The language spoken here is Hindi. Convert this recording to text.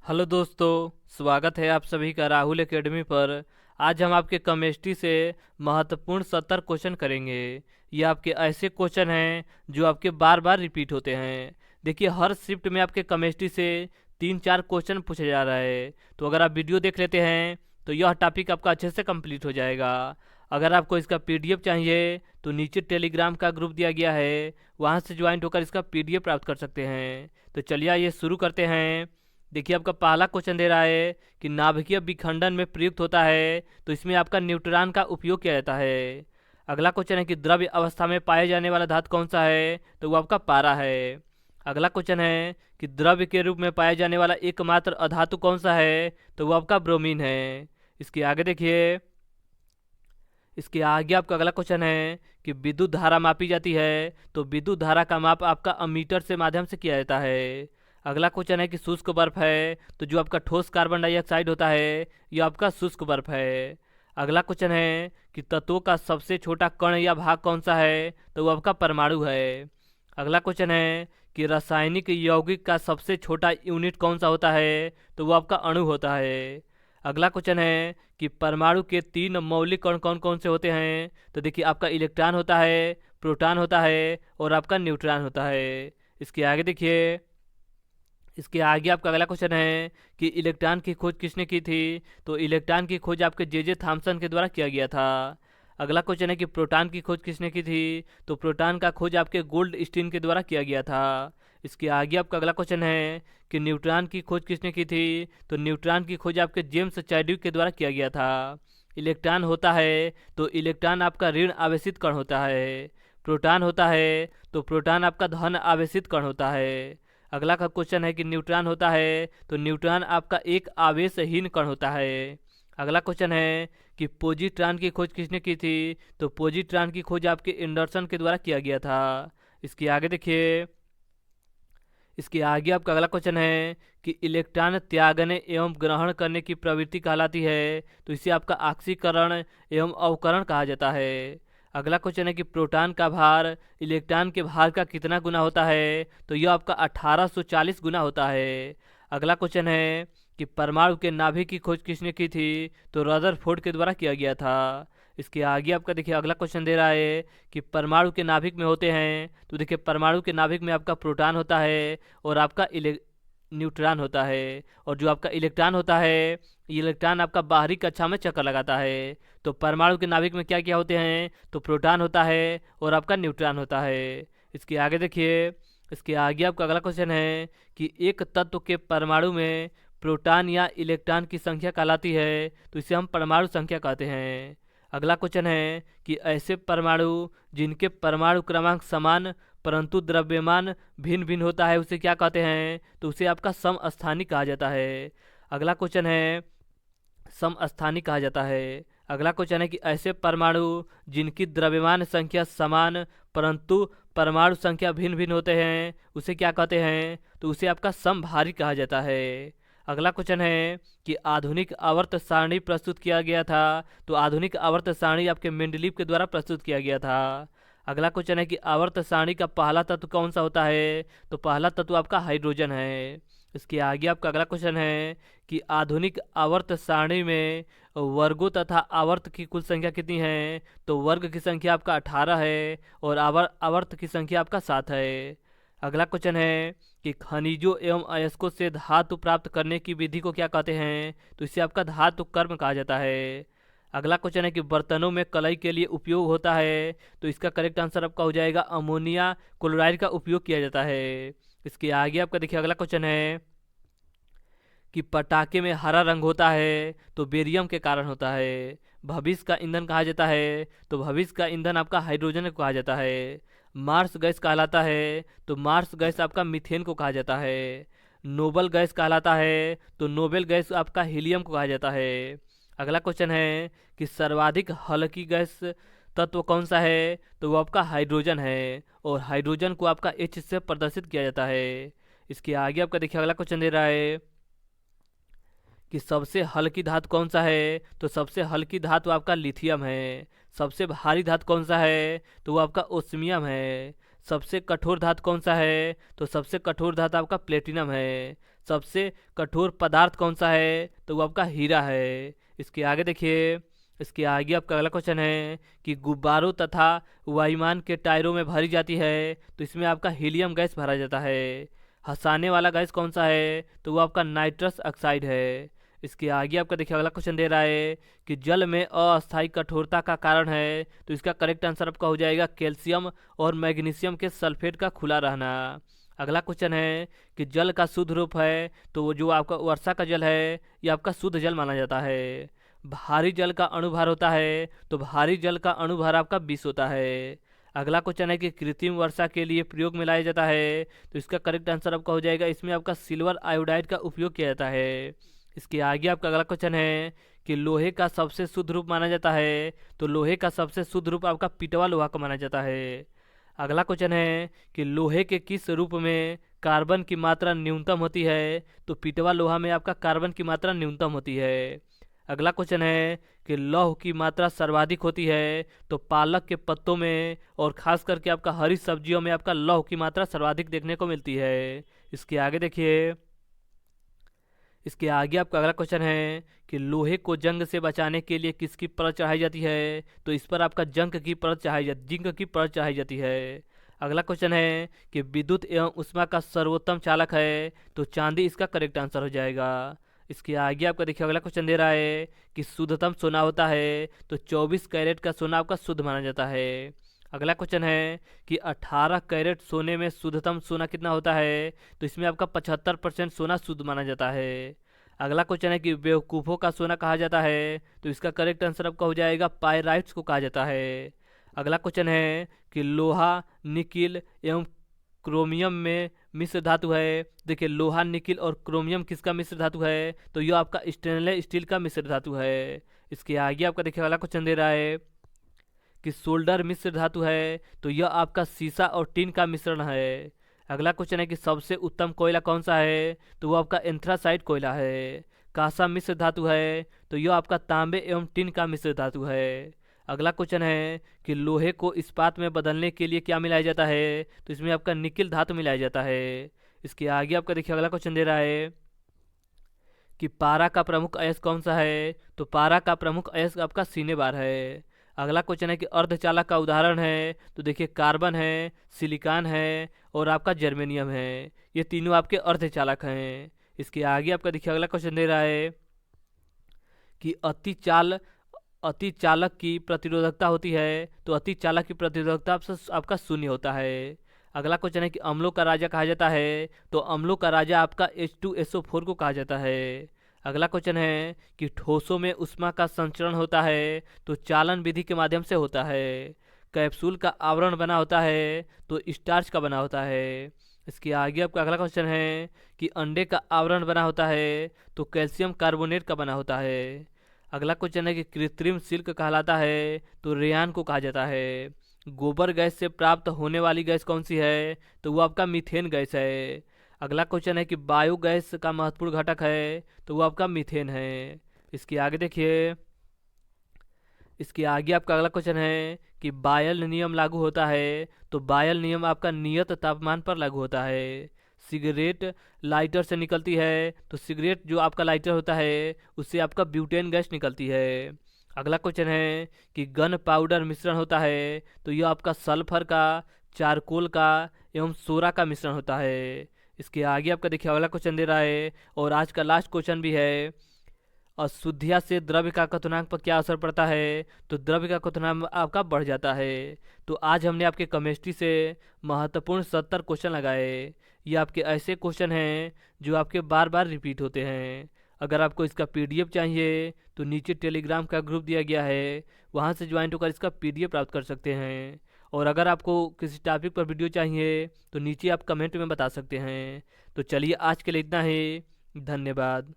हेलो दोस्तों, स्वागत है आप सभी का राहुल एकेडमी पर। आज हम आपके केमिस्ट्री से महत्वपूर्ण 70 क्वेश्चन करेंगे। ये आपके ऐसे क्वेश्चन हैं जो आपके बार बार रिपीट होते हैं। देखिए, हर शिफ्ट में आपके केमिस्ट्री से 3-4 क्वेश्चन पूछा जा रहा है। तो अगर आप वीडियो देख लेते हैं तो यह टॉपिक आपका अच्छे से कंप्लीट हो जाएगा। अगर आपको इसका पीडीएफ चाहिए तो नीचे टेलीग्राम का ग्रुप दिया गया है, वहाँ से ज्वाइन होकर इसका पीडीएफ प्राप्त कर सकते हैं। तो चलिए आइए शुरू करते हैं। देखिए, आपका पहला क्वेश्चन दे रहा है कि नाभिकीय विखंडन में प्रयुक्त होता है, तो इसमें आपका न्यूट्रॉन का उपयोग किया जाता है। अगला क्वेश्चन है कि द्रव्य अवस्था में पाए जाने वाला धातु कौन सा है, तो वो आपका पारा है। अगला क्वेश्चन है कि द्रव्य के रूप में पाए जाने वाला एकमात्र अधातु कौन सा है, तो वो आपका ब्रोमीन है। इसके आगे देखिए, इसके आगे आपका अगला क्वेश्चन है कि विद्युत धारा मापी जाती है, तो विद्युत धारा का माप आपका अमीटर से माध्यम से किया जाता है। अगला क्वेश्चन है कि शुष्क बर्फ है, तो जो आपका ठोस कार्बन डाइऑक्साइड होता है यह आपका शुष्क बर्फ है। अगला क्वेश्चन है कि तत्वों का सबसे छोटा कण या भाग कौन सा है, तो वो आपका परमाणु है। अगला क्वेश्चन है कि रासायनिक यौगिक का सबसे छोटा यूनिट कौन सा होता है, तो वो आपका अणु होता है। अगला क्वेश्चन है कि परमाणु के 3 मौलिक कण कौन कौन से होते हैं, तो देखिए आपका इलेक्ट्रॉन होता है, प्रोटॉन होता है और आपका न्यूट्रॉन होता है। इसके आगे देखिए, इसके आगे आपका अगला क्वेश्चन है कि इलेक्ट्रॉन की खोज किसने की थी, तो इलेक्ट्रॉन की खोज आपके जे थॉमसन के द्वारा किया गया था। अगला क्वेश्चन है कि प्रोटॉन की खोज किसने की थी, तो प्रोटॉन का खोज आपके गोल्ड स्टीन के द्वारा किया गया था। इसके आगे आपका अगला क्वेश्चन है कि न्यूट्रॉन की खोज किसने की थी, तो न्यूट्रॉन की खोज आपके जेम्स चैडविक के द्वारा किया गया था। इलेक्ट्रॉन होता है तो इलेक्ट्रॉन आपका ऋण आवेशित कण होता है। प्रोटॉन होता है तो प्रोटॉन आपका धन आवेशित कण होता है। अगला का क्वेश्चन है कि न्यूट्रॉन होता है तो न्यूट्रॉन आपका एक आवेशहीन कण होता है। अगला क्वेश्चन है कि पोजिट्रॉन की खोज किसने की थी, तो पोजिट्रॉन की खोज आपके एंडरसन के द्वारा किया गया था। इसके आगे देखिए, इसके आगे आपका अगला क्वेश्चन है कि इलेक्ट्रॉन त्यागने एवं ग्रहण करने की प्रवृत्ति कहलाती है, तो इसे आपका ऑक्सीकरण एवं अवकरण कहा जाता है। अगला क्वेश्चन है कि प्रोटॉन का भार इलेक्ट्रॉन के भार का कितना गुना होता है, तो यह आपका 1840 गुना होता है। अगला क्वेश्चन है कि परमाणु के नाभिक की खोज किसने की थी, तो रदरफोर्ड के द्वारा किया गया था। इसके आगे आपका देखिए अगला क्वेश्चन दे रहा है कि परमाणु के नाभिक में होते हैं, तो देखिए परमाणु के नाभिक में आपका प्रोटॉन होता है और आपका न्यूट्रॉन होता है। और जो आपका इलेक्ट्रॉन होता है, ये इलेक्ट्रॉन आपका बाहरी कक्षा में चक्कर लगाता है। तो परमाणु के नाभिक में क्या क्या होते हैं, तो प्रोटॉन होता है और आपका न्यूट्रॉन होता है। इसके आगे देखिए, इसके आगे आपका अगला क्वेश्चन है कि एक तत्व के परमाणु में प्रोटॉन या इलेक्ट्रॉन की संख्या कहलाती है, तो इसे हम परमाणु संख्या कहते हैं। अगला क्वेश्चन है कि ऐसे परमाणु जिनके परमाणु क्रमांक समान परंतु द्रव्यमान भिन्न भिन्न होता है उसे क्या कहते हैं, तो उसे आपका समस्थानिक कहा जाता है। अगला क्वेश्चन है समस्थानिक कहा जाता है। अगला क्वेश्चन है कि ऐसे परमाणु जिनकी द्रव्यमान संख्या समान परंतु परमाणु संख्या भिन्न भिन्न होते हैं उसे क्या कहते हैं, तो उसे आपका समभारी कहा जाता है। अगला क्वेश्चन है कि आधुनिक आवर्त सारणी प्रस्तुत किया गया था, तो आधुनिक आवर्त सारणी आपके मेंडलीव के द्वारा प्रस्तुत किया गया था। अगला क्वेश्चन है कि आवर्त सारणी का पहला तत्व कौन सा होता है, तो पहला तत्व आपका हाइड्रोजन है। इसके आगे आपका अगला क्वेश्चन है कि आधुनिक आवर्त सारणी में वर्गों तथा आवर्त की कुल संख्या कितनी है, तो वर्ग की संख्या आपका 18 है और आवर्त की संख्या आपका 7 है। अगला क्वेश्चन है कि खनिजों एवं अयस्कों से धातु प्राप्त करने की विधि को क्या कहते हैं, तो इसे आपका धातु कर्म कहा जाता है। अगला क्वेश्चन है कि बर्तनों में कलई के लिए उपयोग होता है, तो इसका करेक्ट आंसर आपका हो जाएगा अमोनिया क्लोराइड का उपयोग किया जाता है। इसके आगे आपका देखिए अगला क्वेश्चन है कि पटाखे में हरा रंग होता है तो बेरियम के कारण होता है। भविष्य का ईंधन कहा जाता है, तो भविष्य का ईंधन आपका हाइड्रोजन को कहा जाता है। मार्स गैस कहलाता है, तो मार्स गैस आपका मीथेन को कहा जाता है। नोबल गैस कहलाता है, तो नोबेल गैस आपका हीलियम को कहा जाता है। अगला क्वेश्चन है कि सर्वाधिक हल्की गैस तत्व कौन सा है, तो वो आपका हाइड्रोजन है और हाइड्रोजन को आपका H से प्रदर्शित किया जाता है। इसके आगे आपका देखिए अगला क्वेश्चन दे रहा है कि सबसे हल्की धातु कौन सा है, तो सबसे हल्की धातु आपका लिथियम है। सबसे भारी धातु कौन सा है, तो वो आपका ओस्मियम है। सबसे कठोर धातु कौन सा है? तो सबसे कठोर धातु आपका प्लेटिनम है। सबसे कठोर पदार्थ कौन सा है? तो वो आपका हीरा है। इसके आगे देखिए, इसके आगे आपका अगला क्वेश्चन है कि गुब्बारों तथा वायुयान के टायरों में भरी जाती है, तो इसमें आपका हीलियम गैस भरा जाता है। हंसाने वाला गैस कौन सा है? तो वो आपका नाइट्रस ऑक्साइड है। इसके आगे आपका देखिए अगला क्वेश्चन दे रहा है कि जल में अस्थायी कठोरता का कारण है, तो इसका करेक्ट आंसर आपका हो जाएगा कैल्शियम और मैग्नीशियम के सल्फेट का खुला रहना। अगला क्वेश्चन है कि जल का शुद्ध रूप है, तो वो जो आपका वर्षा का जल है ये आपका शुद्ध जल माना जाता है। भारी जल का अणुभार होता है, तो भारी जल का अणुभार आपका 20 होता है। अगला क्वेश्चन है कि कृत्रिम वर्षा के लिए प्रयोग में लाया जाता है, तो इसका करेक्ट आंसर आपका हो जाएगा, इसमें आपका सिल्वर आयोडाइड का उपयोग किया जाता है। इसके आगे आपका अगला क्वेश्चन है कि लोहे का सबसे शुद्ध रूप माना जाता है, तो लोहे का सबसे शुद्ध रूप आपका पिटवा लोहा का माना जाता है। अगला क्वेश्चन है कि लोहे के किस रूप में कार्बन की मात्रा न्यूनतम होती है? तो पिटवा लोहा में आपका कार्बन की मात्रा न्यूनतम होती है। अगला क्वेश्चन है कि लौह की मात्रा सर्वाधिक होती है, तो पालक के पत्तों में और खास करके आपका हरी सब्जियों में आपका लौह की मात्रा सर्वाधिक देखने को मिलती है। इसके आगे देखिए, इसके आगे आपका अगला क्वेश्चन है कि लोहे को जंग से बचाने के लिए किसकी परत चढ़ाई जाती है? तो इस पर आपका जिंक की परत चढ़ाई जाती है। अगला क्वेश्चन है कि विद्युत एवं ऊष्मा का सर्वोत्तम चालक है, तो चांदी इसका करेक्ट आंसर हो जाएगा। इसके आगे आपका देखिए अगला क्वेश्चन दे रहा है कि शुद्धतम सोना होता है, तो 24 कैरेट का सोना आपका शुद्ध माना जाता है। अगला क्वेश्चन है कि 18 कैरेट सोने में शुद्धतम सोना कितना होता है? तो इसमें आपका 75% सोना शुद्ध माना जाता है। अगला क्वेश्चन है कि बेवकूफ़ों का सोना कहा जाता है, तो इसका करेक्ट आंसर आपका हो जाएगा पायराइट्स को कहा जाता है। अगला क्वेश्चन है कि लोहा, निकिल एवं क्रोमियम में मिश्र धातु है। देखिए लोहा, निकिल और क्रोमियम किसका मिश्र धातु है? तो यह आपका स्टेनलेस स्टील का मिश्र धातु है। इसके आगे आपका देखिए अगला क्वेश्चन दे रहा है कि सोल्डर मिश्र धातु है, तो यह आपका सीसा और टीन का मिश्रण है। अगला क्वेश्चन है कि सबसे उत्तम कोयला कौन सा है? तो वो आपका एंथ्रासाइट कोयला है। कांसा मिश्र धातु है, तो यह आपका तांबे एवं टीन का मिश्र धातु है। अगला क्वेश्चन है कि लोहे को इस्पात में बदलने के लिए क्या मिलाया जाता है? तो इसमें आपका निकिल धातु मिलाया जाता है। इसके आगे आपका देखिए अगला क्वेश्चन दे रहा है कि पारा का प्रमुख अयस्क कौन सा है? तो पारा का प्रमुख अयस्क आपका सीने बार है। अगला क्वेश्चन है कि अर्धचालक का उदाहरण है, तो देखिए कार्बन है, सिलिकॉन है और आपका जर्मेनियम है। ये तीनों आपके अर्धचालक हैं। इसके आगे आपका देखिए अगला क्वेश्चन दे रहा है कि अति चालक की प्रतिरोधकता होती है, तो अति चालक की प्रतिरोधकता आपका शून्य होता है। अगला क्वेश्चन है कि अम्लों का राजा कहा जाता है, तो अम्लों का राजा आपका H2SO4 को कहा जाता है। अगला क्वेश्चन है कि ठोसों में ऊष्मा का संचरण होता है, तो चालन विधि के माध्यम से होता है। कैप्सूल का आवरण बना होता है, तो स्टार्च का बना होता है। इसके आगे आपका अगला क्वेश्चन है कि अंडे का आवरण बना होता है, तो कैल्शियम कार्बोनेट का बना होता है। अगला क्वेश्चन है कि कृत्रिम सिल्क कहलाता है, तो रेयान को कहा जाता है। गोबर गैस से प्राप्त होने वाली गैस कौन सी है? तो वो आपका मीथेन गैस है। अगला क्वेश्चन है कि बायोगैस का महत्वपूर्ण घटक है, तो वो आपका मीथेन है। इसके आगे देखिए, इसके आगे आपका अगला क्वेश्चन है कि बायल नियम लागू होता है, तो बायल नियम आपका नियत तापमान पर लागू होता है। सिगरेट लाइटर से निकलती है, तो सिगरेट जो आपका लाइटर होता है उससे आपका ब्यूटेन गैस निकलती है। अगला क्वेश्चन है कि गन पाउडर मिश्रण होता है, तो यह आपका सल्फर का, चारकोल का एवं सोरा का मिश्रण होता है। इसके आगे आपका देखिए अगला क्वेश्चन दे रहा है और आज का लास्ट क्वेश्चन भी है, अशुद्धिया से द्रव्य का क्वथनांक पर क्या असर पड़ता है? तो द्रव्य का क्वथनांक आपका बढ़ जाता है। तो आज हमने आपके केमिस्ट्री से महत्वपूर्ण 70 क्वेश्चन लगाए। ये आपके ऐसे क्वेश्चन हैं जो आपके बार बार रिपीट होते हैं। अगर आपको इसका पीडीएफ चाहिए तो नीचे टेलीग्राम का ग्रुप दिया गया है, वहाँ से ज्वाइन होकर इसका पीडीएफ प्राप्त कर सकते हैं। और अगर आपको किसी टॉपिक पर वीडियो चाहिए तो नीचे आप कमेंट में बता सकते हैं। तो चलिए आज के लिए इतना ही, धन्यवाद।